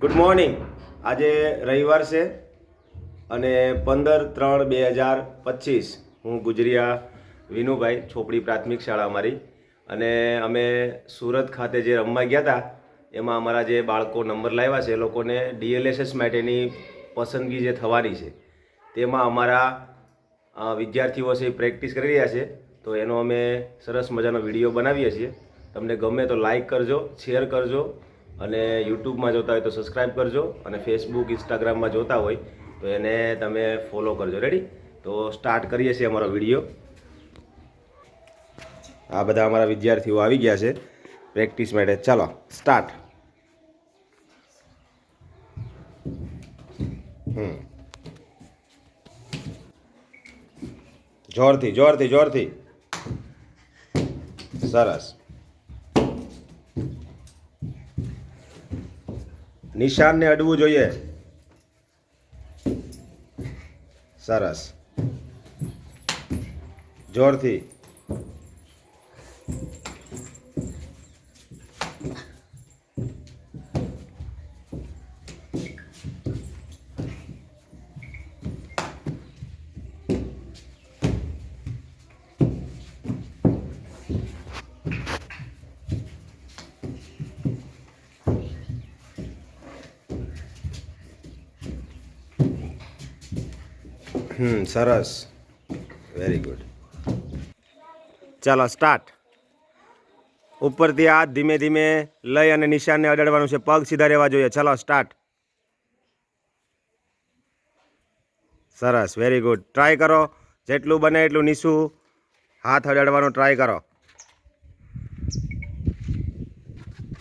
Good morning. આજે રવિવાર છે અને 15/3/2025 હું ગુજરિયા વિનુભાઈ, છોપડી પ્રાથમિક શાળા અમારી, અને અમે સુરત ખાતે જે રમવા ગયા હતા એમાં અમારા જે બાળકો નંબર લાવ્યા છે એ લોકોને DLSS માટેની પસંદગી જે થવાની છે તેમાં અમારા વિદ્યાર્થીઓ છે એ પ્રેક્ટિસ કરી રહ્યા છે. તો એનો અમે સરસ મજાનો વિડીયો બનાવીએ છીએ. તમને ગમે તો લાઈક કરજો, શેર કરજો, અને યુટ્યુબમાં જોતા હોય તો સબસ્ક્રાઈબ કરજો, અને ફેસબુક ઇન્સ્ટાગ્રામમાં જોતા હોય તો એને તમે ફોલો કરજો. રેડી? તો સ્ટાર્ટ કરીએ છીએ અમારો વિડીયો. આ બધા અમારા વિદ્યાર્થીઓ આવી ગયા છે પ્રેક્ટિસ માટે. ચાલો સ્ટાર્ટ. જોરથી જોરથી જોરથી. સરસ. નિશાનને અડવું જોઈએ. સરસ. જોરથી. સરસ. Very good. ચાલો સ્ટાર્ટ. ઉપરથી હાથ ધીમે ધીમે લઈ અને નિશાનને અડાડવાનું છે. પગ સીધા રહેવા જોઈએ. ચાલો સ્ટાર્ટ. સરસ. Very good. ટ્રાય કરો જેટલું બને એટલું નીચું હાથ અડાડવાનો ટ્રાય કરો.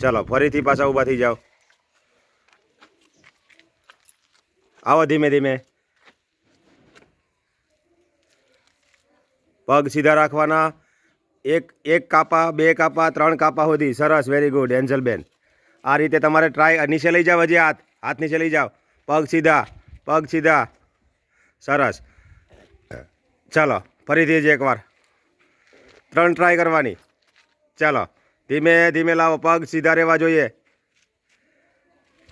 ચાલો ફરીથી પાછા ઊભા થઈ જાઓ. આવો ધીમે ધીમે. પગ સીધા રાખવાના. એક કાપા, 2 કાપા, 3 કાપા સુધી. સરસ. વેરી ગુડ એન્જલબેન. આ રીતે તમારે ટ્રાય. નીચે લઈ જાઓ. હજી હાથ નીચે લઈ જાઓ. પગ સીધા, પગ સીધા. સરસ. ચાલો ફરીથી જ એકવાર 3 ટ્રાય કરવાની. ચાલો ધીમે ધીમે લાવો. પગ સીધા રહેવા જોઈએ.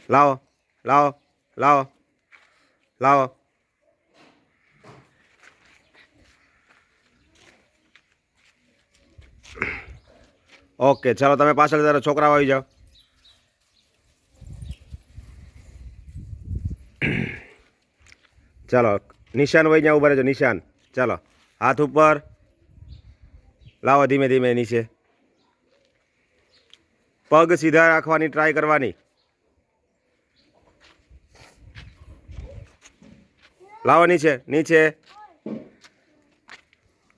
લાવો લાવો લાવો લાવો. ઓકે. ચાલો તમે પાછળ જરા છોકરાઓ આવી જાઓ. ચાલો નિશાન વહી ત્યાં ઉભા રહેજો. નિશાન. ચાલો હાથ ઉપર લાવો. ધીમે ધીમે નીચે. પગ સીધા રાખવાની ટ્રાય કરવાની. લાવો નીચે નીચે.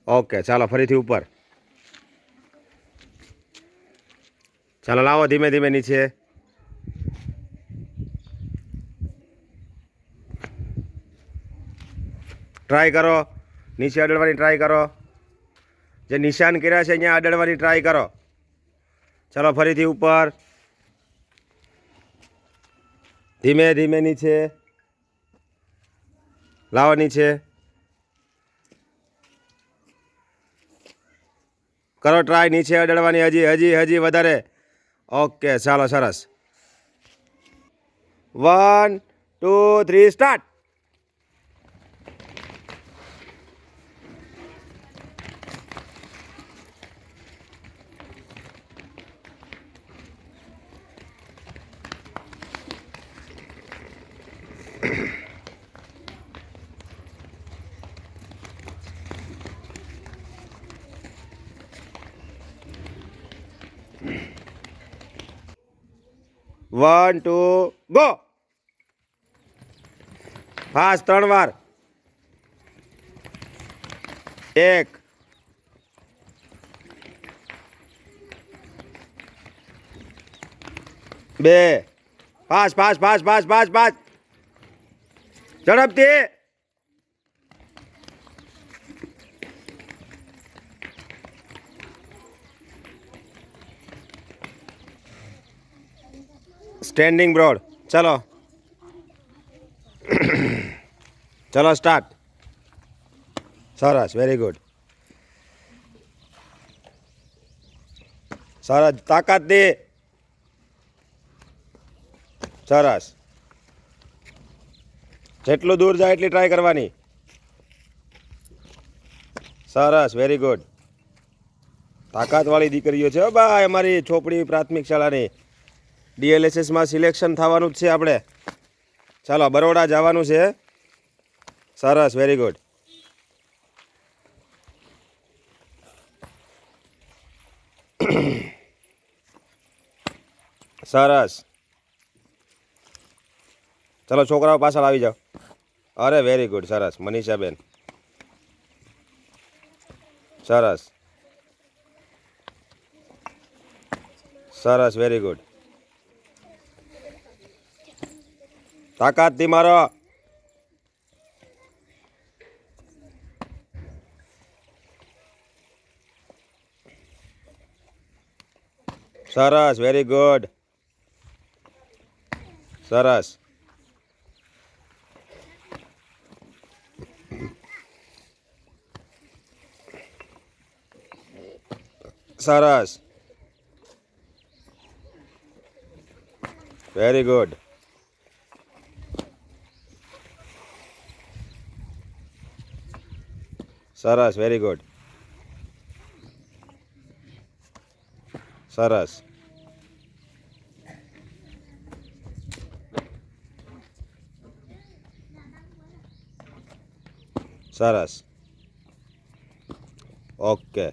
ઓકે. ચાલો ફરીથી ઉપર. ચાલો લાવો ધીમે ધીમે નીચે. ટ્રાય કરો. નીચે અડાડવાની ટ્રાય કરો. જે નિશાન કર્યા છે અહીંયા અડાડવાની ટ્રાય કરો. ચાલો ફરીથી ઉપર. ધીમે ધીમે નીચે. લાવો નીચે. કરો ટ્રાય. નીચે અડાડવાની. હજી હજી હજી વધારે. ઓકે. ચાલો સરસ. 1 2 3 start. One two go. Fast 3 વાર. 1 2. Fast fast fast fast fast fast. ઝડપથી. Standing broad. ચલો ચલો સ્ટાર્ટ. સરસ. Very good. સરસ. તાકાત દે. સરસ. જેટલું દૂર જાય એટલી ટ્રાય કરવાની. સરસ, વેરી ગુડ. તાકાતવાળી દીકરીઓ છે હો ભાઈ અમારી છોપડી પ્રાથમિક શાળાની. ડીએલએસએસમાં સિલેક્શન થવાનું જ છે આપણે. ચાલો બરોડા જવાનું છે. સરસ, વેરી ગુડ. સરસ. ચલો છોકરાઓ પાછળ આવી જાઓ. અરે વેરી ગુડ, સરસ મનીષાબેન. સરસ સરસ, વેરી ગુડ. તાકાતથી મારો. સરસ, વેરી ગુડ. સરસ. સરસ, વેરી ગુડ. સરસ, વેરી ગુડ. સરસ. સરસ. ઓકે.